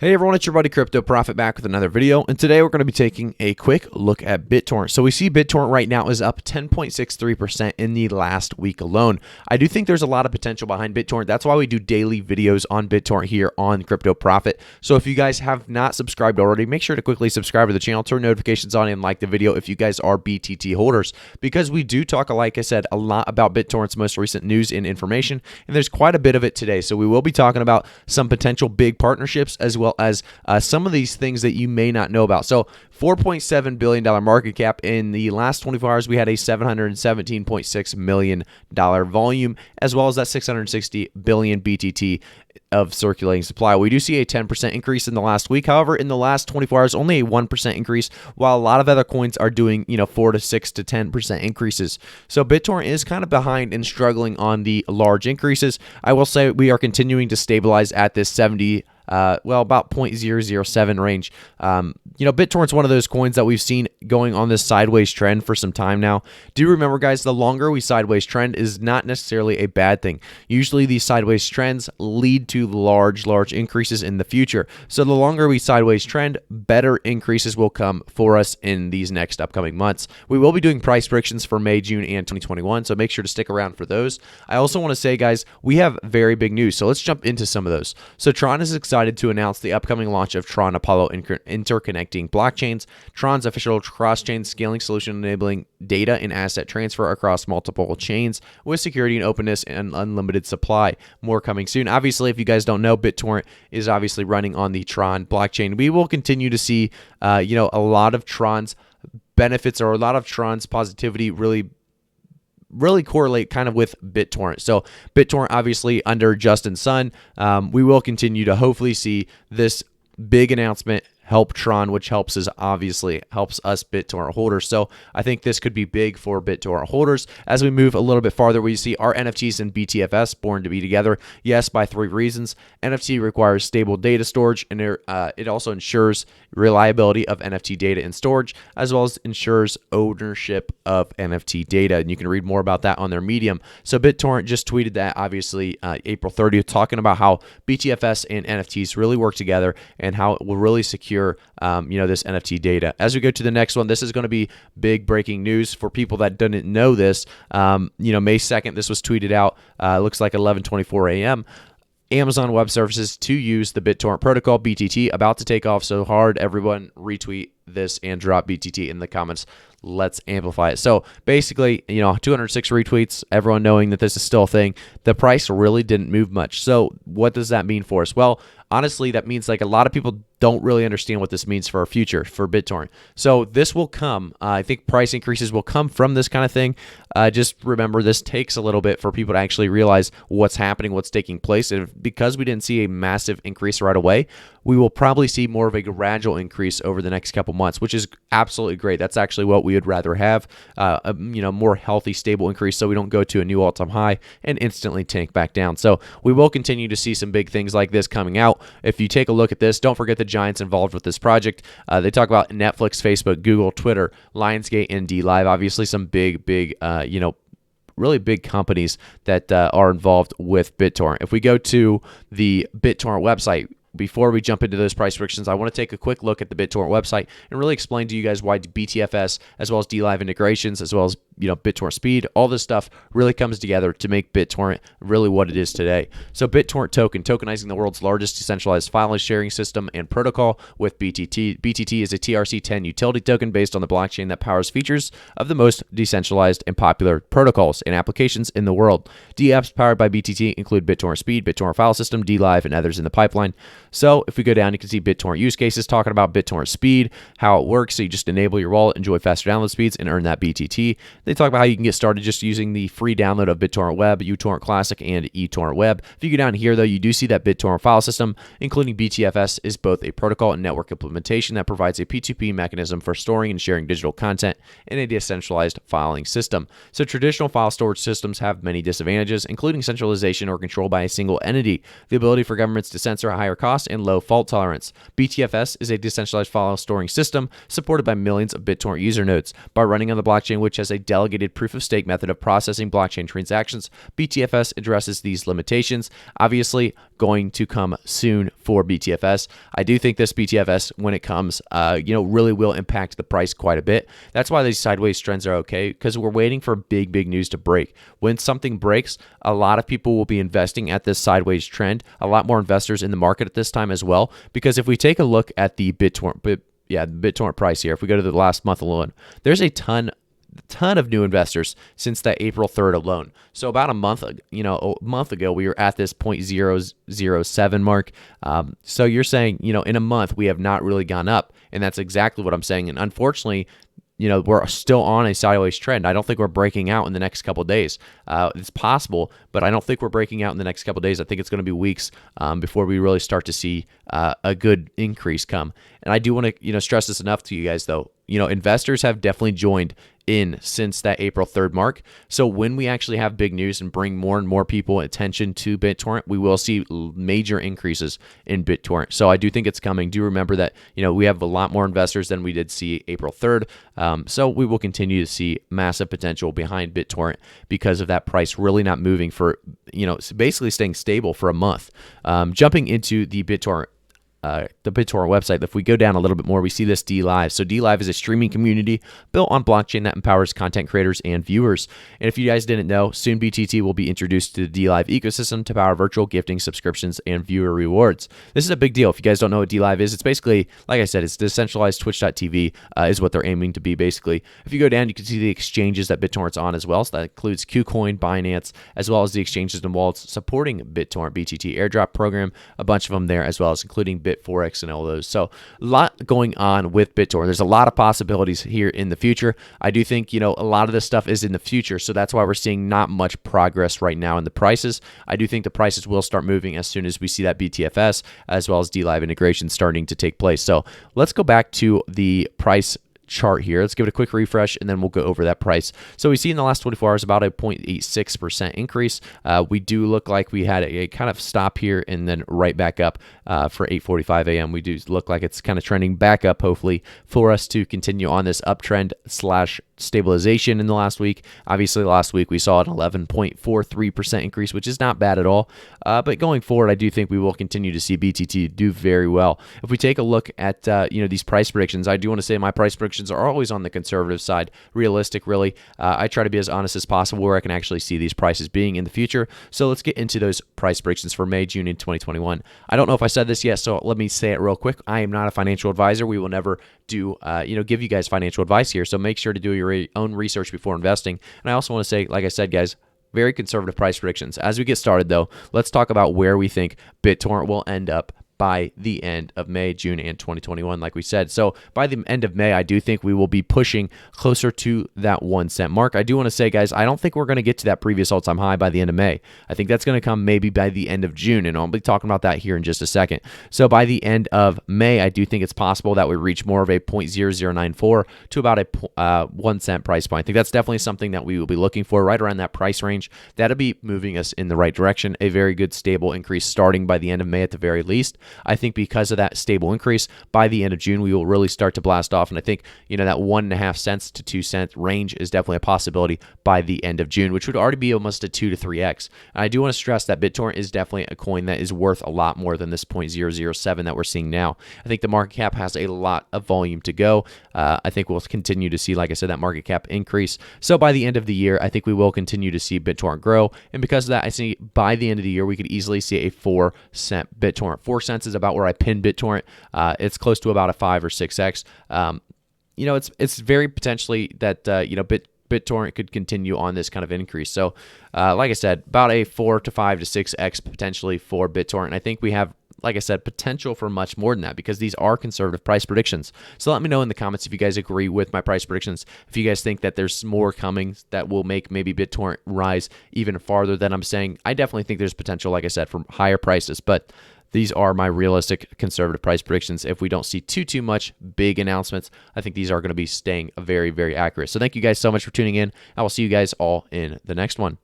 Hey everyone, it's your buddy Crypto Profit back with another video, and today we're going to be taking a quick look at BitTorrent. So we see BitTorrent right now is up 10.63% in the last week alone. I do think there's a lot of potential behind BitTorrent. That's why we do daily videos on BitTorrent here on Crypto Profit. So if you guys have not subscribed already, make sure to quickly subscribe to the channel, turn notifications on, and like the video if you guys are BTT holders, because we do talk, like I said, a lot about BitTorrent's most recent news and information, and there's quite a bit of it today. So we will be talking about some potential big partnerships as well as some of these things that you may not know about. So $4.7 billion market cap. In the last 24 hours, we had a $717.6 million volume, as well as that 660 billion BTT of circulating supply. We do see a 10% increase in the last week. However, in the last 24 hours, only a 1% increase, while a lot of other coins are doing, 4 to 6 to 10% increases. So BitTorrent is kind of behind and struggling on the large increases. I will say we are continuing to stabilize at this 70, about 0.007 range. BitTorrent's one of those coins that we've seen going on this sideways trend for some time now. Do remember, guys, the longer we sideways trend is not necessarily a bad thing. Usually these sideways trends lead to large increases in the future. So the longer we sideways trend, better increases will come for us in these next upcoming months. We will be doing price predictions for May, June, and 2021, so make sure to stick around for those. I also want to say, guys, we have very big news, so let's jump into some of those. So Tron is excited to announce the upcoming launch of Tron Apollo interconnecting blockchains. Tron's official cross-chain scaling solution enabling data and asset transfer across multiple chains with security and openness and unlimited supply. More coming soon. Obviously, if you guys don't know, BitTorrent is obviously running on the Tron blockchain. We will continue to see, a lot of Tron's benefits or a lot of Tron's positivity really correlate kind of with BitTorrent. So BitTorrent, obviously under Justin Sun, we will continue to hopefully see this big announcement help Tron, which helps us BitTorrent holders. So I think this could be big for BitTorrent holders. As we move a little bit farther, we see our NFTs and BTFS born to be together. Yes, by 3 reasons. NFT requires stable data storage, and it also ensures reliability of NFT data and storage, as well as ensures ownership of NFT data. And you can read more about that on their Medium. So BitTorrent just tweeted that, obviously, April 30th, talking about how BTFS and NFTs really work together and how it will really secure this NFT data. As we go to the next one, this is going to be big breaking news for people that didn't know this. May 2nd, this was tweeted out. Looks like 11:24 a.m. Amazon Web Services to use the BitTorrent protocol, BTT, about to take off so hard. Everyone retweet this and drop BTT in the comments. Let's amplify it. So basically, 206 retweets, everyone knowing that this is still a thing. The price really didn't move much. So what does that mean for us? Well, honestly, that means like a lot of people don't really understand what this means for our future for BitTorrent. So this will come. I think price increases will come from this kind of thing. Just remember, this takes a little bit for people to actually realize what's happening, what's taking place. And because we didn't see a massive increase right away, we will probably see more of a gradual increase over the next couple months, which is absolutely great. That's actually what we would rather have, a more healthy, stable increase, so we don't go to a new all-time high and instantly tank back down. So we will continue to see some big things like this coming out. If you take a look at this, don't forget the giants involved with this project. They talk about Netflix, Facebook, Google, Twitter, Lionsgate, and DLive. Obviously, some big, really big companies that are involved with BitTorrent. If we go to the BitTorrent website, before we jump into those price predictions, I want to take a quick look at the BitTorrent website and really explain to you guys why BTFS, as well as DLive integrations, as well as BitTorrent speed, all this stuff really comes together to make BitTorrent really what it is today. So BitTorrent token, tokenizing the world's largest decentralized file sharing system and protocol with BTT. BTT is a TRC10 utility token based on the blockchain that powers features of the most decentralized and popular protocols and applications in the world. The apps powered by BTT include BitTorrent Speed, BitTorrent File System, DLive, and others in the pipeline. So if we go down, you can see BitTorrent use cases talking about BitTorrent Speed, how it works. So you just enable your wallet, enjoy faster download speeds, and earn that BTT. They talk about how you can get started just using the free download of BitTorrent Web, uTorrent Classic, and eTorrent Web. If you go down here, though, you do see that BitTorrent file system, including BTFS, is both a protocol and network implementation that provides a P2P mechanism for storing and sharing digital content in a decentralized filing system. So traditional file storage systems have many disadvantages, including centralization or control by a single entity, the ability for governments to censor a higher cost, and low fault tolerance. BTFS is a decentralized file storing system supported by millions of BitTorrent user nodes. By running on the blockchain, which has a delegated proof of stake method of processing blockchain transactions. BTFS addresses these limitations. Obviously, going to come soon for BTFS. I do think this BTFS, when it comes, really will impact the price quite a bit. That's why these sideways trends are okay, because we're waiting for big news to break. When something breaks, a lot of people will be investing at this sideways trend. A lot more investors in the market at this time as well, because if we take a look at the BitTorrent price here, if we go to the last month alone, there's a ton of new investors since that April 3rd alone. So about a month ago, we were at this 0.007 mark. So you're saying, in a month, we have not really gone up. And that's exactly what I'm saying. And unfortunately, we're still on a sideways trend. I don't think we're breaking out in the next couple of days. It's possible, but I don't think we're breaking out in the next couple of days. I think it's going to be weeks before we really start to see a good increase come. And I do want to, stress this enough to you guys, though. Investors have definitely joined in since that April 3rd mark. So when we actually have big news and bring more and more people attention to BitTorrent, we will see major increases in BitTorrent. So I do think it's coming. Do remember that, we have a lot more investors than we did see April 3rd. So we will continue to see massive potential behind BitTorrent because of that price really not moving for, basically staying stable for a month. Jumping into the BitTorrent website, if we go down a little bit more, we see this DLive. So DLive is a streaming community built on blockchain that empowers content creators and viewers. And if you guys didn't know, soon BTT will be introduced to the DLive ecosystem to power virtual gifting, subscriptions, and viewer rewards. This is a big deal. If you guys don't know what DLive is, it's basically, like I said, it's decentralized Twitch.tv is what they're aiming to be basically. If you go down, you can see the exchanges that BitTorrent's on as well. So that includes KuCoin, Binance, as well as the exchanges and wallets supporting BitTorrent BTT airdrop program, a bunch of them there, as well as including Forex and all those. So a lot going on with BitTorrent. There's a lot of possibilities here in the future. I do think, a lot of this stuff is in the future. So that's why we're seeing not much progress right now in the prices. I do think the prices will start moving as soon as we see that BTFS as well as DLive integration starting to take place. So let's go back to the price chart here. Let's give it a quick refresh and then we'll go over that price. So we see in the last 24 hours about a 0.86% increase. We do look like we had a kind of stop here and then right back up for 8:45 a.m. We do look like it's kind of trending back up, hopefully, for us to continue on this uptrend / stabilization in the last week. Obviously, last week we saw an 11.43% increase, which is not bad at all. But going forward, I do think we will continue to see BTT do very well. If we take a look at these price predictions, I do want to say my price predictions are always on the conservative side, realistic really. I try to be as honest as possible where I can actually see these prices being in the future. So let's get into those price predictions for May, June in 2021. I don't know if I said this yet, so let me say it real quick. I am not a financial advisor. We will never do give you guys financial advice here. So make sure to do your own research before investing. And I also want to say, like I said, guys, very conservative price predictions. As we get started, though, let's talk about where we think BitTorrent will end up by the end of May, June, and 2021, like we said. So by the end of May, I do think we will be pushing closer to that 1 cent mark. I do want to say, guys, I don't think we're going to get to that previous all-time high by the end of May. I think that's going to come maybe by the end of June, and I'll be talking about that here in just a second. So by the end of May, I do think it's possible that we reach more of a 0.0094 to about a 1 cent price point. I think that's definitely something that we will be looking for right around that price range. That'll be moving us in the right direction. A very good stable increase starting by the end of May at the very least. I think because of that stable increase, by the end of June, we will really start to blast off. And I think, that 1.5 cents to 2 cent range is definitely a possibility by the end of June, which would already be almost a 2 to 3x. And I do want to stress that BitTorrent is definitely a coin that is worth a lot more than this 0.007 that we're seeing now. I think the market cap has a lot of volume to go. I think we'll continue to see, like I said, that market cap increase. So by the end of the year, I think we will continue to see BitTorrent grow. And because of that, I see by the end of the year, we could easily see a 4 cent BitTorrent. 4 cents is about where I pin BitTorrent. It's close to about a 5 or 6x. It's very potentially that BitTorrent could continue on this kind of increase. So, like I said, about a 4 to 5 to 6x potentially for BitTorrent. And I think we have, like I said, potential for much more than that because these are conservative price predictions. So let me know in the comments if you guys agree with my price predictions. If you guys think that there's more coming that will make maybe BitTorrent rise even farther than I'm saying. I definitely think there's potential, like I said, for higher prices, but these are my realistic conservative price predictions. If we don't see too much big announcements, I think these are going to be staying very, very accurate. So thank you guys so much for tuning in. I will see you guys all in the next one.